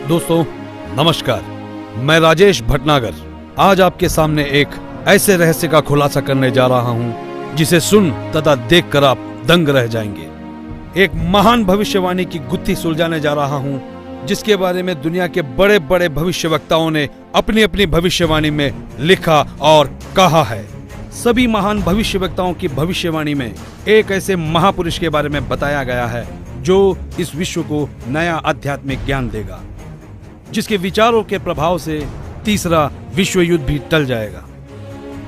दोस्तों नमस्कार, मैं राजेश भटनागर आज आपके सामने एक ऐसे रहस्य का खुलासा करने जा रहा हूं जिसे सुन तथा देखकर आप दंग रह जाएंगे। एक महान भविष्यवाणी की गुत्थी सुलझाने जा रहा हूं जिसके बारे में दुनिया के बड़े बड़े भविष्यवक्ताओं ने अपनी अपनी भविष्यवाणी में लिखा और कहा है। सभी महान भविष्यवक्ताओं की भविष्यवाणी में एक ऐसे महापुरुष के बारे में बताया गया है जो इस विश्व को नया आध्यात्मिक ज्ञान देगा, जिसके विचारों के प्रभाव से तीसरा विश्व युद्ध भी टल जाएगा।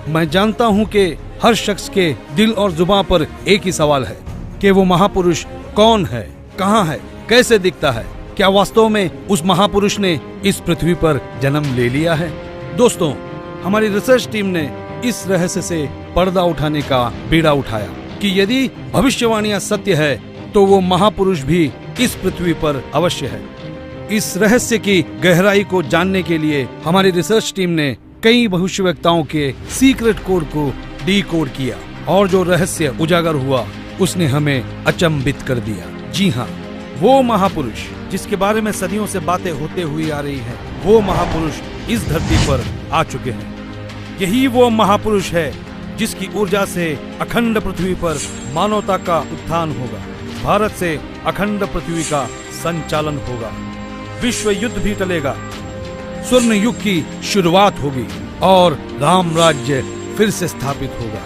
मैं जानता हूं कि हर शख्स के दिल और जुबान पर एक ही सवाल है कि वो महापुरुष कौन है, कहां है, कैसे दिखता है, क्या वास्तव में उस महापुरुष ने इस पृथ्वी पर जन्म ले लिया है। दोस्तों, हमारी रिसर्च टीम ने इस रहस्य से पर्दा उठाने का बीड़ा उठाया कि यदि भविष्यवाणियां सत्य है तो वो महापुरुष भी इस पृथ्वी पर अवश्य है। इस रहस्य की गहराई को जानने के लिए हमारी रिसर्च टीम ने कई भविष्यवक्ताओं के सीक्रेट कोड को डीकोड किया और जो रहस्य उजागर हुआ उसने हमें अचंभित कर दिया। जी हाँ, वो महापुरुष जिसके बारे में सदियों से बातें होते हुई आ रही हैं, वो महापुरुष इस धरती पर आ चुके हैं। यही वो महापुरुष है जिसकी ऊर्जा से अखंड पृथ्वी पर मानवता का उत्थान होगा, भारत से अखंड पृथ्वी का संचालन होगा, विश्व युद्ध भी टलेगा, स्वर्ण युग की शुरुआत होगी और राम राज्य फिर से स्थापित होगा।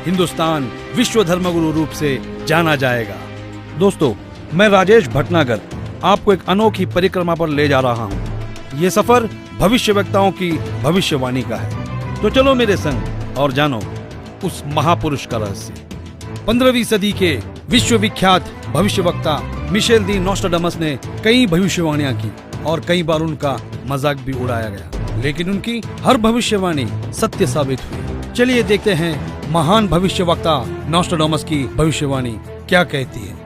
हिंदुस्तान विश्व धर्मगुरु रूप से जाना जाएगा। दोस्तों, मैं राजेश भटनागर आपको एक अनोखी परिक्रमा पर ले जा रहा हूँ। ये सफर भविष्यवक्ताओं की भविष्यवाणी का है। तो चलो मेरे संग और जानो उस महापुरुष का रहस्य। 15वीं सदी के विश्वविख्यात भविष्यवक्ता मिशेल दी नोस्ट्राडामस ने कई भविष्यवाणियां की और कई बार उनका मजाक भी उड़ाया गया, लेकिन उनकी हर भविष्यवाणी सत्य साबित हुई। चलिए देखते हैं महान भविष्यवक्ता नोस्ट्राडामस की भविष्यवाणी क्या कहती है।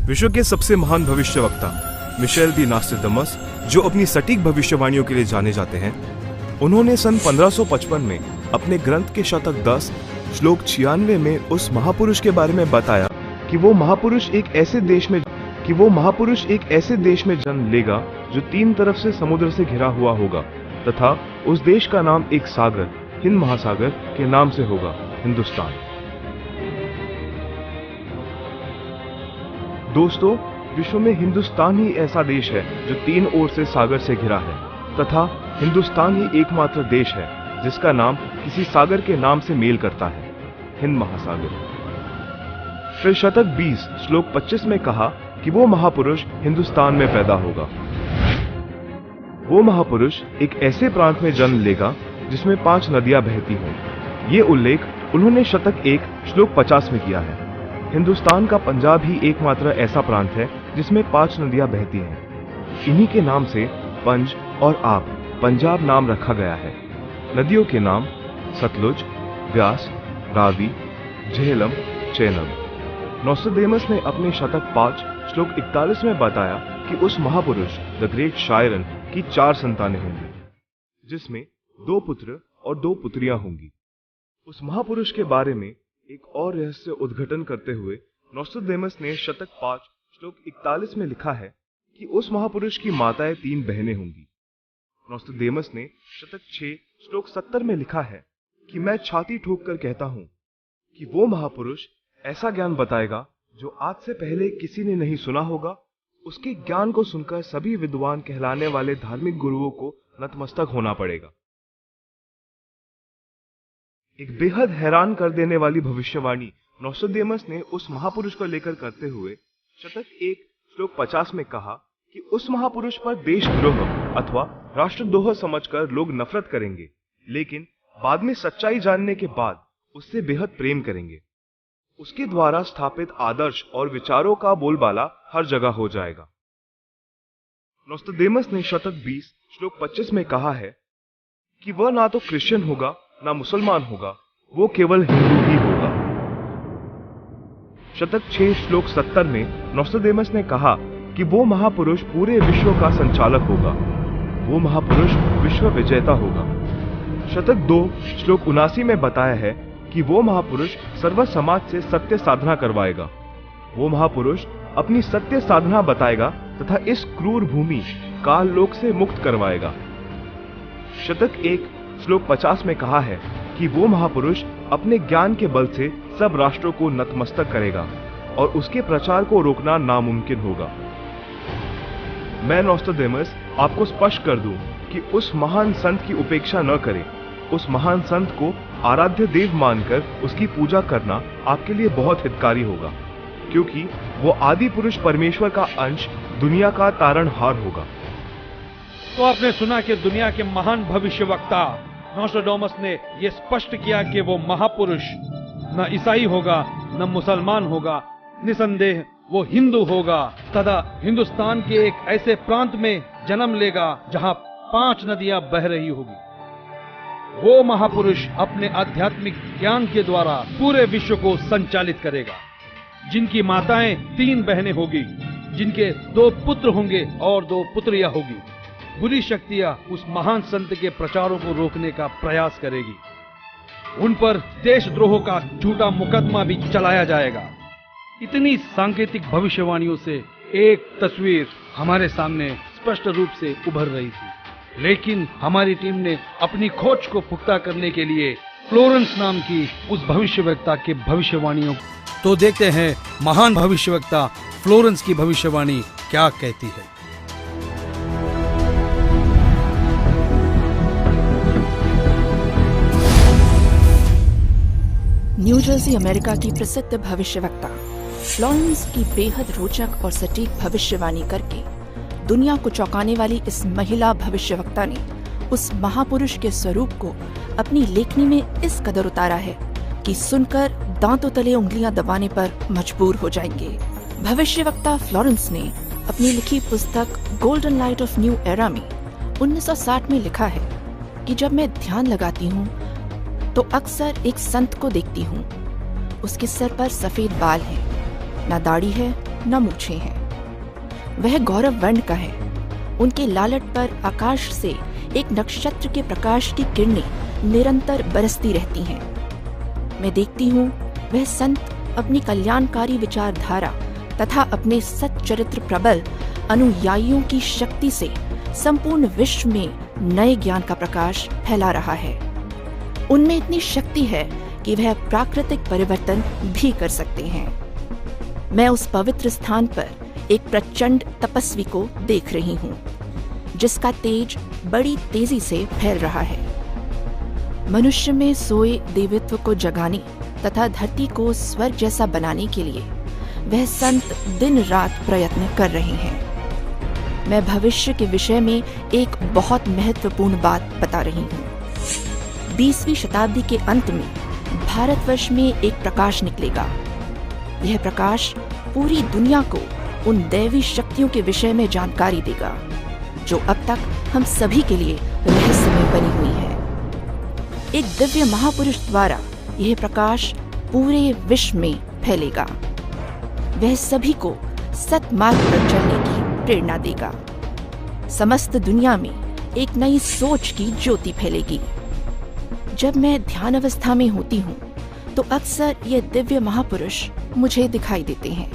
विश्व के सबसे महान भविष्यवक्ता मिशेल दी नोस्ट्राडामस, जो अपनी सटीक भविष्यवाणियों के लिए जाने जाते हैं, उन्होंने सन 1555 में अपने ग्रंथ के शतक 10 श्लोक 96 में उस महापुरुष के बारे में बताया कि वो महापुरुष एक ऐसे देश में जन्म लेगा जो 3 तरफ से समुद्र से घिरा हुआ होगा तथा उस देश का नाम एक सागर, हिंद महासागर के नाम से होगा, हिंदुस्तान। दोस्तों, विश्व में हिंदुस्तान ही ऐसा देश है जो 3 ओर से सागर से घिरा है तथा हिंदुस्तान ही एकमात्र देश है जिसका नाम किसी सागर के नाम से मेल करता है, हिंद महासागर। फिर शतक 20 श्लोक 25 में कहा कि वो महापुरुष हिंदुस्तान में पैदा होगा। वो महापुरुष एक ऐसे प्रांत में जन्म लेगा जिसमें 5 नदियां बहती हों। ये उल्लेख उन्होंने शतक 1 श्लोक 50 में किया है। हिंदुस्तान का पंजाब ही एकमात्र ऐसा प्रांत है जिसमें 5 नदियां बहती हैं। इन्हीं के नाम से पंज और आप पंजाब नाम रखा गया है। नदियों के नाम सतलुज, व्यास, रावी, झेलम, चेनाब। नोस्ट्राडामस ने अपने शतक 5 श्लोक 41 में बताया कि उस महापुरुष द ग्रेट शायरन की 4 संतानें होंगी, जिसमें 2 पुत्र और 2 पुत्रियां होंगी। उस महापुरुष के बारे में एक और रहस्य उद्घाटन करते हुए नोस्ट्राडामस ने शतक 5 श्लोक 41 में लिखा है कि उस महापुरुष की माताएं 3 बहनें होंगी। नोस्ट्राडामस ने शतक 6 श्लोक 70 में लिखा है कि मैं छाती ठोक कर कहता हूं कि वो महापुरुष ऐसा ज्ञान बताएगा जो आज से पहले किसी ने नहीं सुना होगा। उसके ज्ञान को सुनकर सभी विद्वान कहलाने वाले धार्मिक गुरुओं को नतमस्तक होना पड़ेगा। एक बेहद हैरान कर देने वाली भविष्यवाणी नोस्ट्राडामस ने उस महापुरुष को लेकर करते हुए शतक 1 श्लोक 50 में कहा कि उस महापुरुष पर देशद्रोह अथवा राष्ट्रद्रोह समझकर लोग नफरत करेंगे, लेकिन बाद में सच्चाई जानने के बाद उससे बेहद प्रेम करेंगे। उसके द्वारा स्थापित आदर्श और विचारों का बोलबाला हर जगह हो जाएगा। नोस्ट्राडामस ने शतक 20 श्लोक 25 में कहा है कि वह ना तो क्रिश्चियन होगा ना मुसलमान होगा, वो केवल हिंदू ही होगा। शतक 6 श्लोक 70 में नोस्ट्राडामस ने कहा कि वो महापुरुष पूरे विश्व का संचालक होगा, वो महापुरुष विश्व विजेता होगा। शतक 2 श्लोक 79 में बताया है कि वो महापुरुष सर्व समाज से सत्य साधना करवाएगा। वो महापुरुष अपनी सत्य साधना बताएगा तथा इस क्रूर भूमि काल लोक से मुक्त करवाएगा। शतक 1 श्लोक 50 में कहा है कि वो महापुरुष अपने ज्ञान के बल से सब राष्ट्रों को नतमस्तक करेगा और उसके प्रचार को रोकना नामुमकिन होगा। मैं नोस्ट्राडेमस आपको स्पष्ट कर दूं कि उस महान संत की उपेक्षा न करें। उस महान संत को आराध्य देव मानकर उसकी पूजा करना आपके लिए बहुत हितकारी होगा, क्योंकि वो आदि पुरुष परमेश्वर का अंश, दुनिया का तारणहार होगा। तो आपने सुना कि दुनिया के महान भविष्यवक्ता नोस्ट्राडेमस ने यह स्पष्ट किया कि वो महापुरुष न ईसाई होगा न मुसलमान होगा, निसंदेह वो हिंदू होगा तथा हिंदुस्तान के एक ऐसे प्रांत में जन्म लेगा जहां 5 नदियां बह रही होगी। वो महापुरुष अपने आध्यात्मिक ज्ञान के द्वारा पूरे विश्व को संचालित करेगा, जिनकी माताएं 3 बहनें होगी, जिनके 2 पुत्र होंगे और 2 पुत्रियां होगी। बुरी शक्तियां उस महान संत के प्रचारों को रोकने का प्रयास करेगी। उन पर देशद्रोह का झूठा मुकदमा भी चलाया जाएगा। इतनी सांकेतिक भविष्यवाणियों से एक तस्वीर हमारे सामने स्पष्ट रूप से उभर रही थी, लेकिन हमारी टीम ने अपनी खोज को पुख्ता करने के लिए फ्लोरेंस नाम की उस भविष्यवक्ता के भविष्यवाणियों तो देखते हैं महान भविष्यवक्ता फ्लोरेंस की भविष्यवाणी क्या कहती है। न्यू जर्सी अमेरिका की प्रसिद्ध भविष्यवक्ता फ्लोरेंस की बेहद रोचक और सटीक भविष्यवाणी करके दुनिया को चौंकाने वाली इस महिला भविष्यवक्ता ने उस महापुरुष के स्वरूप को अपनी लेखनी में इस कदर उतारा है कि सुनकर दांतों तले उंगलियां दबाने पर मजबूर हो जाएंगे। भविष्यवक्ता फ्लोरेंस ने अपनी लिखी पुस्तक golden light of new era में 1960 में लिखा है कि जब मैं ध्यान लगाती हूँ तो अक्सर एक संत को देखती हूँ। उसके सर पर सफेद बाल हैं, न दाढ़ी है न मूछें हैं। वह गौरव वर्ण का है। उनके लालट पर आकाश से एक नक्षत्र के प्रकाश की किरणें निरंतर बरसती रहती हैं। मैं देखती हूँ वह संत अपनी कल्याणकारी विचारधारा तथा अपने सच्चरित्र प्रबल अनुयायियों की शक्ति से संपूर्ण विश्व में नए ज्ञान का प्रकाश फैला रहा है। उनमें इतनी शक्ति है कि वह प्राकृतिक परिवर्तन भी कर सकते हैं। मैं उस पवित्र स्थान पर एक प्रचंड तपस्वी को देख रही हूँ, जिसका तेज बड़ी तेजी से फैल रहा है। मनुष्य में सोए देवत्व को जगाने तथा धरती को स्वर्ग जैसा बनाने के लिए वह संत दिन रात प्रयत्न कर रहे हैं। मैं भविष्य के विषय में एक बहुत महत्वपूर्ण बात बता रही हूँ। 20वीं शताब्दी के अंत में भारतवर्ष में एक प्रकाश निकलेगा। यह प्रकाश पूरी दुनिया को उन दैवी शक्तियों के विषय में जानकारी देगा जो अब तक हम सभी के लिए रहस्यमय बनी हुई है। एक दिव्य महापुरुष द्वारा यह प्रकाश पूरे विश्व में फैलेगा। वह सभी को सत्मार्ग पर चलने की प्रेरणा देगा। समस्त दुनिया में एक नई सोच की ज्योति फैलेगी। जब मैं ध्यान अवस्था में होती हूँ तो अक्सर ये दिव्य महापुरुष मुझे दिखाई देते हैं।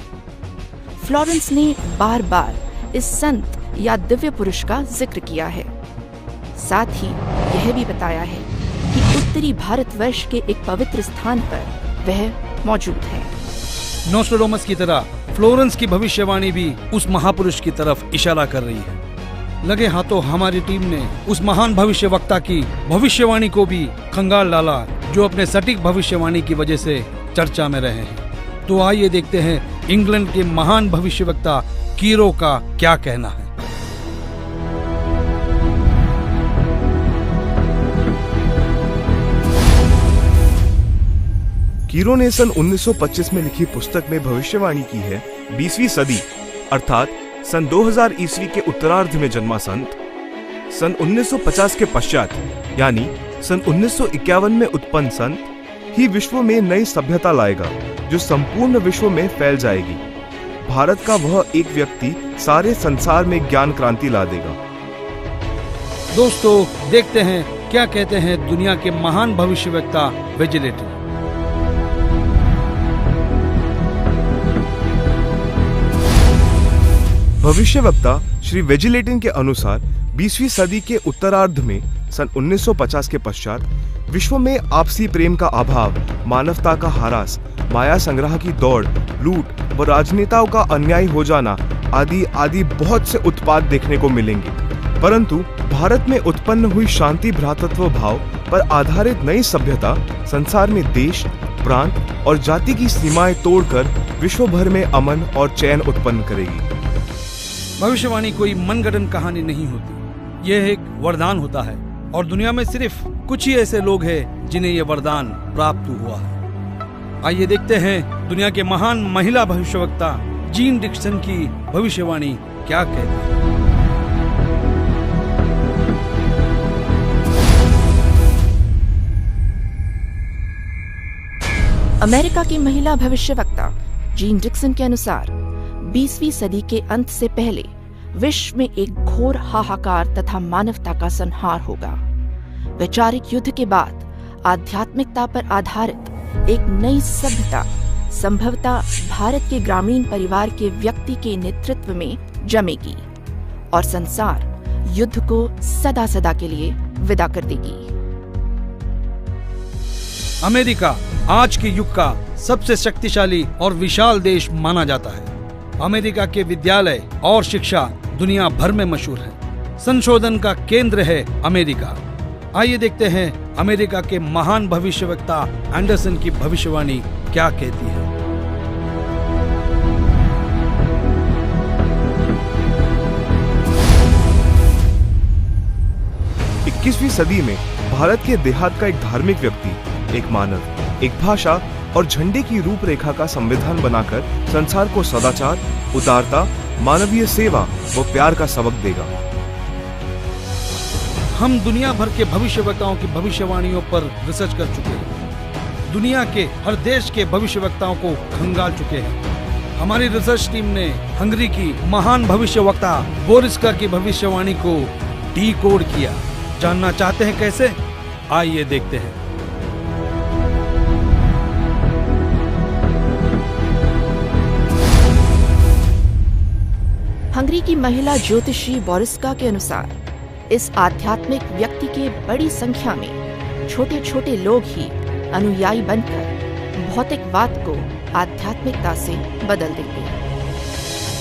फ्लोरेंस ने बार बार इस संत या दिव्य पुरुष का जिक्र किया है। साथ ही यह भी बताया है कि उत्तरी भारतवर्ष के एक पवित्र स्थान पर वह मौजूद है। नोस्ट्राडेमस की तरह फ्लोरेंस की भविष्यवाणी भी उस महापुरुष की तरफ इशारा कर रही है। लगे हाथों हमारी टीम ने उस महान भविष्यवक्ता की भविष्यवाणी को भी खंगाल डाला, जो अपने सटीक भविष्यवाणी की वजह से चर्चा में रहे हैं। तो आइए देखते हैं इंग्लैंड के महान भविष्यवक्ता कीरो का क्या कहना है। कीरो ने सन 1925 में लिखी पुस्तक में भविष्यवाणी की है 20वीं सदी अर्थात सन 2000 ईस्वी के उत्तरार्ध में जन्मा संत सन 1950 के पश्चात यानी सन 1951 में उत्पन्न संत ही विश्व में नई सभ्यता लाएगा जो संपूर्ण विश्व में फैल जाएगी। भारत का वह एक व्यक्ति सारे संसार में ज्ञान क्रांति ला देगा। दोस्तों देखते हैं क्या कहते हैं दुनिया के महान भविष्यवक्ता विजिलेटर। भविष्यवक्ता श्री वेजिलेटिन के अनुसार 20वीं सदी के उत्तरार्ध में सन 1950 के पश्चात विश्व में आपसी प्रेम का अभाव, मानवता का ह्रास, माया संग्रह की दौड़, लूट व राजनेताओं का अन्याय हो जाना आदि आदि बहुत से उत्पाद देखने को मिलेंगे। परंतु भारत में उत्पन्न हुई शांति भ्रातृत्व भाव पर आधारित नई सभ्यता संसार में देश, प्रांत और जाति की सीमाएं तोड़कर विश्व भर में अमन और चैन उत्पन्न करेगी। भविष्यवाणी कोई मनगढ़ंत कहानी नहीं होती, यह एक वरदान होता है और दुनिया में सिर्फ कुछ ही ऐसे लोग हैं जिन्हें यह वरदान प्राप्त हुआ है। आइए देखते हैं दुनिया के महान महिला भविष्यवक्ता जीन डिक्सन की भविष्यवाणी क्या कहती है। अमेरिका की महिला भविष्यवक्ता जीन डिक्सन के अनुसार 20वीं सदी के अंत से पहले विश्व में एक घोर हाहाकार तथा मानवता का संहार होगा। वैचारिक युद्ध के बाद आध्यात्मिकता पर आधारित एक नई सभ्यता संभवतः भारत के ग्रामीण परिवार के व्यक्ति के नेतृत्व में जमेगी और संसार युद्ध को सदा सदा के लिए विदा कर देगी। अमेरिका आज के युग का सबसे शक्तिशाली और विशाल देश माना जाता है। अमेरिका के विद्यालय और शिक्षा दुनिया भर में मशहूर है। संशोधन का केंद्र है अमेरिका। आइए देखते हैं अमेरिका के महान भविष्यवक्ता एंडरसन की भविष्यवाणी क्या कहती है। 21वीं सदी में भारत के देहात का एक धार्मिक व्यक्ति, एक मानव, एक भाषा और झंडे की रूपरेखा का संविधान बनाकर संसार को सदाचार, उदारता, मानवीय सेवा व प्यार का सबक देगा। हम दुनिया भर के भविष्यवक्ताओं की भविष्यवाणियों पर रिसर्च कर चुके हैं। दुनिया के हर देश के भविष्यवक्ताओं को खंगाल चुके हैं। हमारी रिसर्च टीम ने हंगरी की महान भविष्यवक्ता बोरिस्का की भविष्यवाणी को डीकोड किया। जानना चाहते हैं कैसे? आइए देखते हैं। हंगरी की महिला ज्योतिषी बोरिस्का के अनुसार इस आध्यात्मिक व्यक्ति के बड़ी संख्या में छोटे छोटे लोग ही अनुयायी बनकर भौतिकवाद को आध्यात्मिकता से बदल देंगे।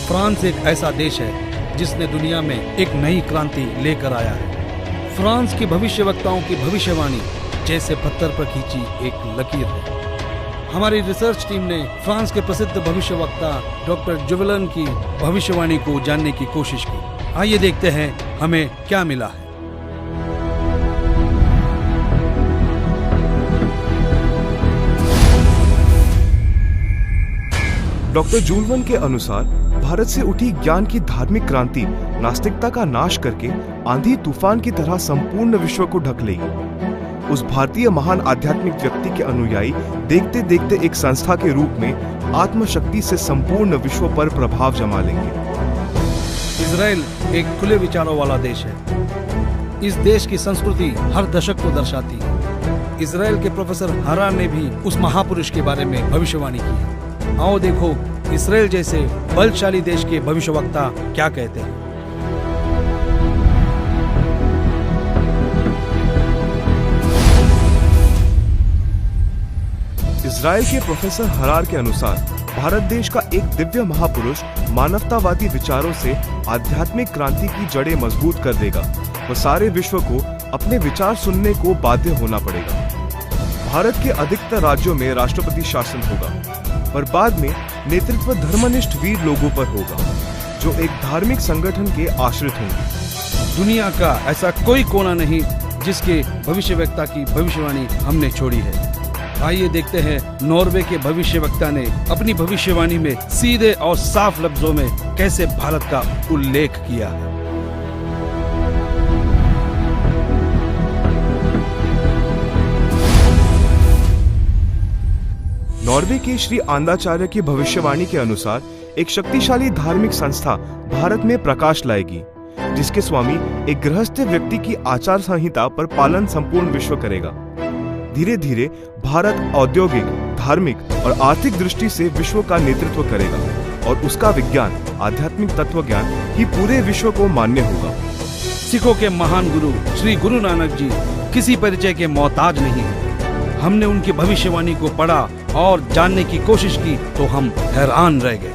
फ्रांस एक ऐसा देश है जिसने दुनिया में एक नई क्रांति लेकर आया है। फ्रांस की भविष्यवक्ताओं की भविष्यवाणी जैसे पत्थर पर खींची एक लकीर है। हमारी रिसर्च टीम ने फ्रांस के प्रसिद्ध भविष्यवक्ता डॉक्टर जुवेलन की भविष्यवाणी को जानने की कोशिश की। आइए देखते हैं हमें क्या मिला है। डॉक्टर जुवेलन के अनुसार भारत से उठी ज्ञान की धार्मिक क्रांति नास्तिकता का नाश करके आंधी तूफान की तरह संपूर्ण विश्व को ढक लेगी। उस भारतीय महान आध्यात्मिक व्यक्ति के अनुयायी देखते देखते एक संस्था के रूप में आत्मशक्ति से संपूर्ण विश्व पर प्रभाव जमा लेंगे। इजराइल एक खुले विचारों वाला देश है। इस देश की संस्कृति हर दशक को दर्शाती है। इजराइल के प्रोफेसर हरार ने भी उस महापुरुष के बारे में भविष्यवाणी की है। आओ देखो इजराइल जैसे बलशाली देश के भविष्यवक्ता क्या कहते हैं। इजराइल के प्रोफेसर हरार के अनुसार भारत देश का एक दिव्य महापुरुष मानवतावादी विचारों से आध्यात्मिक क्रांति की जड़ें मजबूत कर देगा व सारे विश्व को अपने विचार सुनने को बाध्य होना पड़ेगा। भारत के अधिकतर राज्यों में राष्ट्रपति शासन होगा, पर बाद में नेतृत्व धर्मनिष्ठ वीर लोगों पर होगा जो एक धार्मिक संगठन के आश्रित होंगे। दुनिया का ऐसा कोई कोना नहीं जिसके भविष्यवक्ता की भविष्यवाणी हमने छोड़ी है। आइए देखते हैं नॉर्वे के भविष्यवक्ता ने अपनी भविष्यवाणी में सीधे और साफ लफ्जों में कैसे भारत का उल्लेख किया है। नॉर्वे के श्री आंदाचार्य की भविष्यवाणी के अनुसार एक शक्तिशाली धार्मिक संस्था भारत में प्रकाश लाएगी, जिसके स्वामी एक गृहस्थ व्यक्ति की आचार संहिता पर पालन संपूर्ण विश्व करेगा। धीरे धीरे भारत औद्योगिक, धार्मिक और आर्थिक दृष्टि से विश्व का नेतृत्व करेगा और उसका विज्ञान आध्यात्मिक तत्व ज्ञान ही पूरे विश्व को मान्य होगा। सिखों के महान गुरु श्री गुरु नानक जी किसी परिचय के मोहताज नहीं है। हमने उनकी भविष्यवाणी को पढ़ा और जानने की कोशिश की तो हम हैरान रह गए।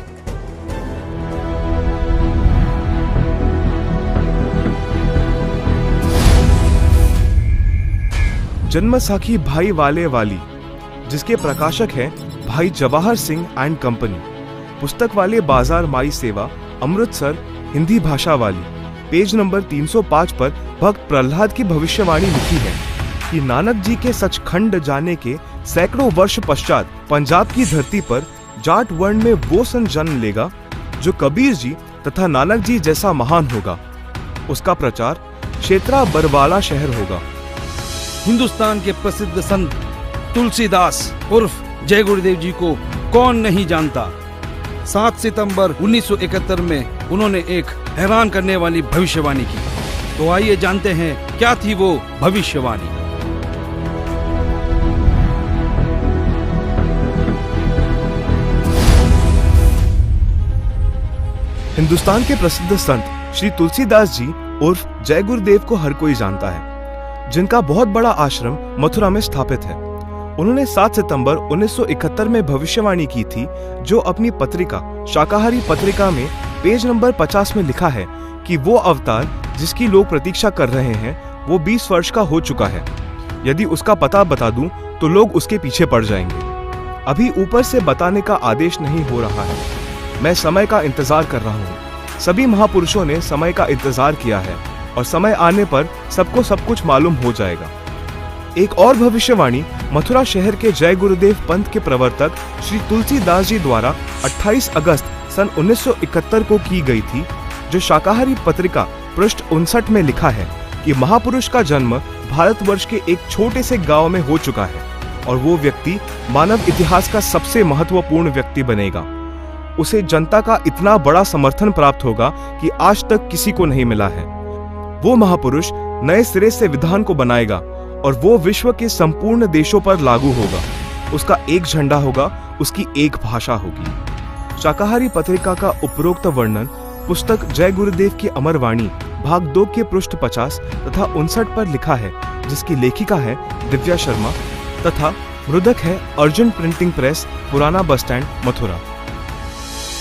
जन्मसाखी भाई वाले वाली, जिसके प्रकाशक हैं भाई जवाहर सिंह एंड कंपनी, पुस्तक वाले बाजार माई सेवा, अमृतसर, हिंदी भाषा वाली, पेज नंबर 305 पर भक्त प्रहलाद की भविष्यवाणी लिखी है कि नानक जी के सचखंड जाने के सैकड़ों वर्ष पश्चात पंजाब की धरती पर जाट वर्ण में वो सन जन्म लेगा जो कबीर जी तथा नानक जी जैसा महान होगा। उसका प्रचार क्षेत्रा बरवाला शहर होगा। हिंदुस्तान के प्रसिद्ध संत तुलसीदास उर्फ जय गुरुदेव जी को कौन नहीं जानता। 7 सितंबर 1971 में उन्होंने एक हैरान करने वाली भविष्यवाणी की। तो आइए जानते हैं क्या थी वो भविष्यवाणी। हिंदुस्तान के प्रसिद्ध संत श्री तुलसीदास जी उर्फ जय गुरुदेव को हर कोई जानता है, जिनका बहुत बड़ा आश्रम मथुरा में स्थापित है। उन्होंने 7 सितंबर 1971 में भविष्यवाणी की थी, जो अपनी पत्रिका शाकाहारी पत्रिका में पेज नंबर 50 में लिखा है कि वो अवतार जिसकी लोग प्रतीक्षा कर रहे हैं वो 20 वर्ष का हो चुका है। यदि उसका पता बता दूं तो लोग उसके पीछे पड़ जाएंगे। अभी ऊपर से बताने का आदेश नहीं हो रहा है। मैं समय का इंतजार कर रहा हूँ। सभी महापुरुषों ने समय का इंतजार किया है और समय आने पर सबको सब कुछ मालूम हो जाएगा। एक और भविष्यवाणी मथुरा शहर के जय गुरुदेव पंथ के प्रवर्तक श्री तुलसीदास जी द्वारा 28 अगस्त सन 1971 को की गई थी, जो शाकाहारी पत्रिका पृष्ठ 59 में लिखा है कि महापुरुष का जन्म भारतवर्ष के एक छोटे से गांव में हो चुका है और वो व्यक्ति मानव इतिहास का सबसे महत्वपूर्ण व्यक्ति बनेगा। उसे जनता का इतना बड़ा समर्थन प्राप्त होगा कि आज तक किसी को नहीं मिला है। वो महापुरुष नए सिरे से विधान को बनाएगा और वो विश्व के संपूर्ण देशों पर लागू होगा। उसका एक झंडा होगा, उसकी एक भाषा होगी। शाकाहारी पत्रिका का उपरोक्त वर्णन पुस्तक जय गुरुदेव की अमर वाणी भाग 2 के पृष्ठ 50 तथा 59 पर लिखा है, जिसकी लेखिका है दिव्या शर्मा तथा मृदक है अर्जुन प्रिंटिंग प्रेस, पुराना बस स्टैंड, मथुरा।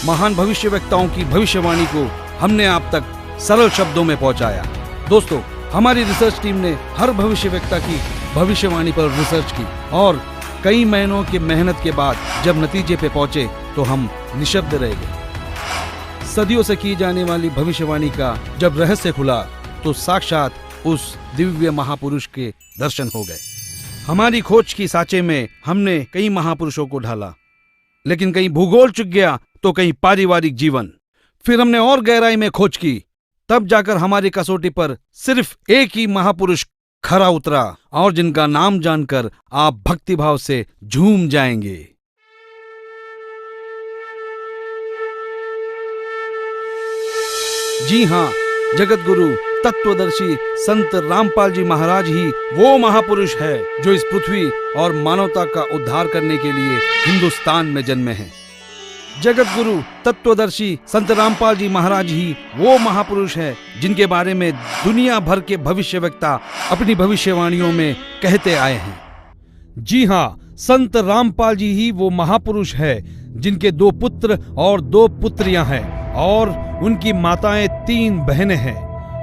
महान भविष्यवक्ताओं की भविष्यवाणी को हमने आप तक सरल शब्दों में पहुंचाया। दोस्तों, हमारी रिसर्च टीम ने हर भविष्यवक्ता की भविष्यवाणी पर रिसर्च की और कई महीनों की मेहनत के बाद जब नतीजे पे पहुंचे तो हम निशब्द रह गए। सदियों से की जाने वाली भविष्यवाणी का जब रहस्य खुला तो साक्षात उस दिव्य महापुरुष के दर्शन हो गए। हमारी खोज की साँचे में हमने कई महापुरुषों को ढाला, लेकिन कहीं भूगोल चुक गया तो कहीं पारिवारिक जीवन। फिर हमने और गहराई में खोज की, तब जाकर हमारी कसौटी पर सिर्फ एक ही महापुरुष खरा उतरा और जिनका नाम जानकर आप भक्तिभाव से झूम जाएंगे। जी हां, जगत गुरु तत्वदर्शी संत रामपाल जी महाराज ही वो महापुरुष है जो इस पृथ्वी और मानवता का उद्धार करने के लिए हिंदुस्तान में जन्मे हैं। जगत गुरु तत्वदर्शी संत रामपाल जी महाराज ही वो महापुरुष है जिनके बारे में दुनिया भर के भविष्यवक्ता अपनी भविष्यवाणियों में कहते आए हैं। जी हां, संत रामपाल जी ही वो महापुरुष है जिनके 2 पुत्र और 2 पुत्रियां हैं और उनकी माताएं 3 बहनें हैं।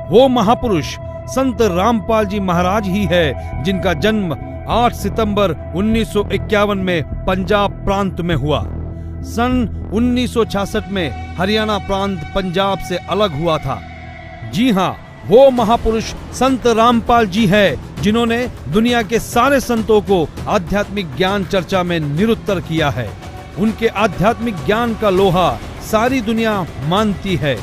वो महापुरुष संत रामपाल जी महाराज ही है जिनका जन्म 8 सितंबर 1951 में पंजाब प्रांत में हुआ। सन 1966 में हरियाणा प्रांत पंजाब से अलग हुआ था। जी हां, वो महापुरुष संत रामपाल जी है जिन्होंने दुनिया के सारे संतों को आध्यात्मिक ज्ञान चर्चा में निरुत्तर किया है। उनके आध्यात्मिक ज्ञान का लोहा सारी दुनिया मानती है।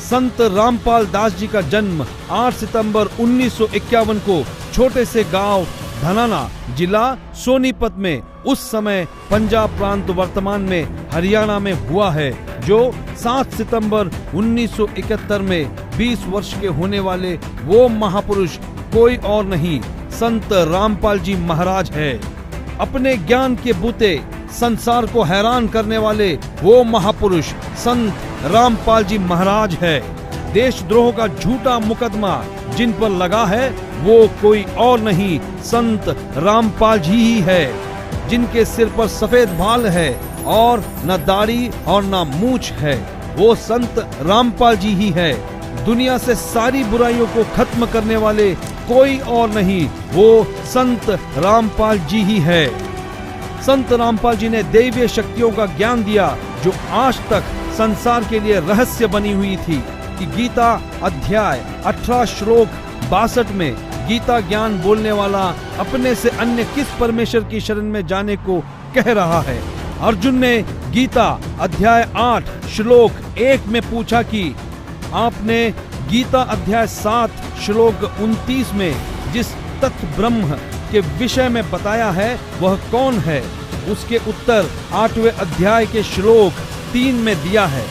संत रामपाल दास जी का जन्म 8 सितंबर 1951 को छोटे से गांव धनाना, जिला सोनीपत में, उस समय पंजाब प्रांत वर्तमान में हरियाणा में हुआ है, जो 7 सितंबर 1971 में 20 वर्ष के होने वाले वो महापुरुष कोई और नहीं, संत रामपाल जी महाराज है। अपने ज्ञान के बूते संसार को हैरान करने वाले वो महापुरुष संत रामपाल जी महाराज है। देशद्रोह का झूठा मुकदमा जिन पर लगा है वो कोई और नहीं, संत रामपाल जी ही है, जिनके सिर पर सफेद बाल है और न दाढ़ी और न मूंछ है। वो संत रामपाल जी ही है। दुनिया से सारी बुराइयों को खत्म करने वाले कोई और नहीं, वो संत रामपाल जी ही है। संत रामपाल जी ने दैवीय शक्तियों का ज्ञान दिया जो आज तक संसार के लिए रहस्य बनी हुई थी कि गीता अध्याय 18 श्लोक 62 में गीता ज्ञान बोलने वाला अपने से अन्य किस परमेश्वर की शरण में जाने को कह रहा है। अर्जुन ने गीता अध्याय 8 श्लोक 1 में पूछा कि आपने गीता अध्याय 7 श्लोक 29 में जिस तत्व ब्रह्म के विषय में बताया है वह कौन है। उसके उत्तर 8वें अध्याय के श्लोक 3 में दिया है।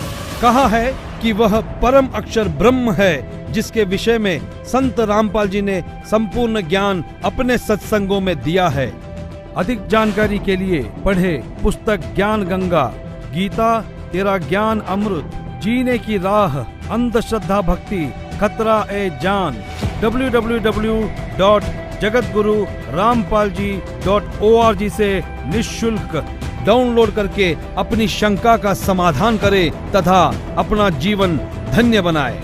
कहा है कि वह परम अक्षर ब्रह्म है जिसके विषय में संत रामपाल जी ने संपूर्ण ज्ञान अपने सत्संगों में दिया है। अधिक जानकारी के लिए पढ़े पुस्तक ज्ञान गंगा, गीता तेरा ज्ञान अमृत, जीने की राह, अंधश्रद्धा भक्ति खतरा ए जान, www.jagatgururampalji.org से निःशुल्क डाउनलोड करके अपनी शंका का समाधान करे तथा अपना जीवन धन्य बनाए।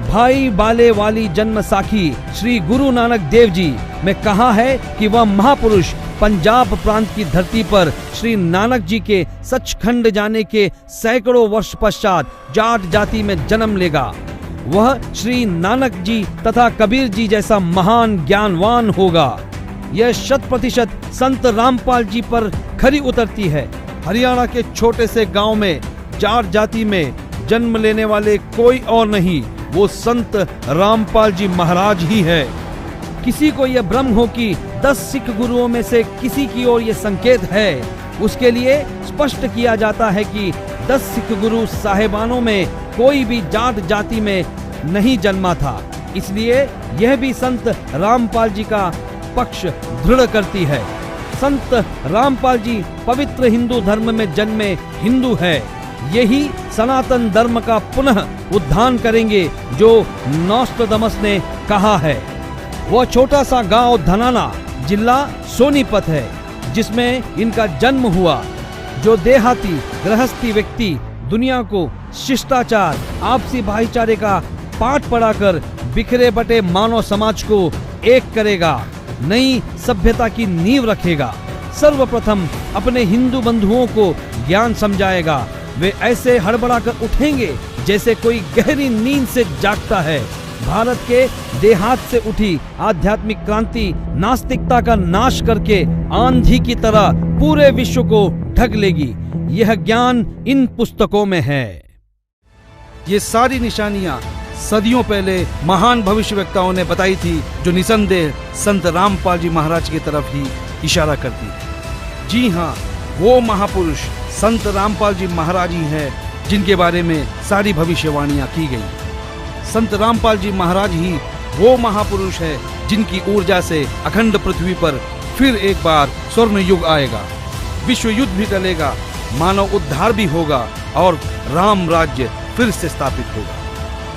भाई बाले वाली जन्म साखी श्री गुरु नानक देव जी में कहा है कि वह महापुरुष पंजाब प्रांत की धरती पर श्री नानक जी के सचखंड जाने के सैकड़ों वर्ष पश्चात जाट जाति में जन्म लेगा। वह श्री नानक जी तथा कबीर जी जैसा महान ज्ञानवान होगा। यह 100% संत रामपाल जी पर खरी उतरती है। हरियाणा के छोटे से गांव में जाट जाति में जन्म लेने वाले कोई और नहीं, वो संत रामपाल जी महाराज ही है। किसी को यह भ्रम हो कि 10 सिख गुरुओं में से किसी की ओर यह संकेत है, उसके लिए स्पष्ट किया जाता है कि 10 सिख गुरु साहेबानों में कोई भी जाट जाति में नहीं जन्मा था। इसलिए यह भी संत रामपाल जी का पक्ष दृढ़ करती है। संत रामपाल जी पवित्र हिंदू धर्म में जन्मे हिंदू है। यही सनातन धर्म का पुनः उद्धार करेंगे जो नोस्ट्राडामस ने कहा है। वह छोटा सा गांव धनाना जिला सोनीपत है जिसमें इनका जन्म हुआ। जो देहाती गृहस्थी व्यक्ति दुनिया को शिष्टाचार, आपसी भाईचारे का पाठ पढ़ाकर बिखरे बटे मानव समाज को एक करेगा, नई सभ्यता की नींव रखेगा। सर्वप्रथम अपने हिंदू बंधुओं को ज्ञान समझाएगा। वे ऐसे हड़बड़ाकर उठेंगे जैसे कोई गहरी नींद से जागता है। भारत के देहात से उठी आध्यात्मिक क्रांति नास्तिकता का नाश करके आंधी की तरह पूरे विश्व को ढक लेगी। यह ज्ञान इन पुस्तकों में है। ये सारी निशानियां सदियों पहले महान भविष्यवक्ताओं ने बताई थी जो निसंदेह संत रामपाल जी महाराज की तरफ ही इशारा करती है। जी हाँ, वो महापुरुष संत रामपाल जी महाराज ही है जिनके बारे में सारी भविष्यवाणियां की गई। संत रामपाल जी महाराज ही वो महापुरुष है जिनकी ऊर्जा से अखंड पृथ्वी पर फिर एक बार स्वर्ण युग आएगा, विश्व युद्ध भी टलेगा, मानव उद्धार भी होगा और राम राज्य फिर से स्थापित होगा।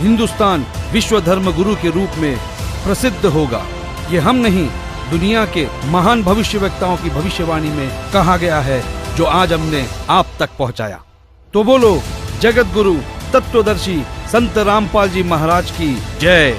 हिंदुस्तान विश्व धर्म गुरु के रूप में प्रसिद्ध होगा। ये हम नहीं, दुनिया के महान भविष्यवक्ताओं की भविष्यवाणी में कहा गया है जो आज हमने आप तक पहुंचाया। तो बोलो जगत गुरु तत्वदर्शी संत रामपाल जी महाराज की जय।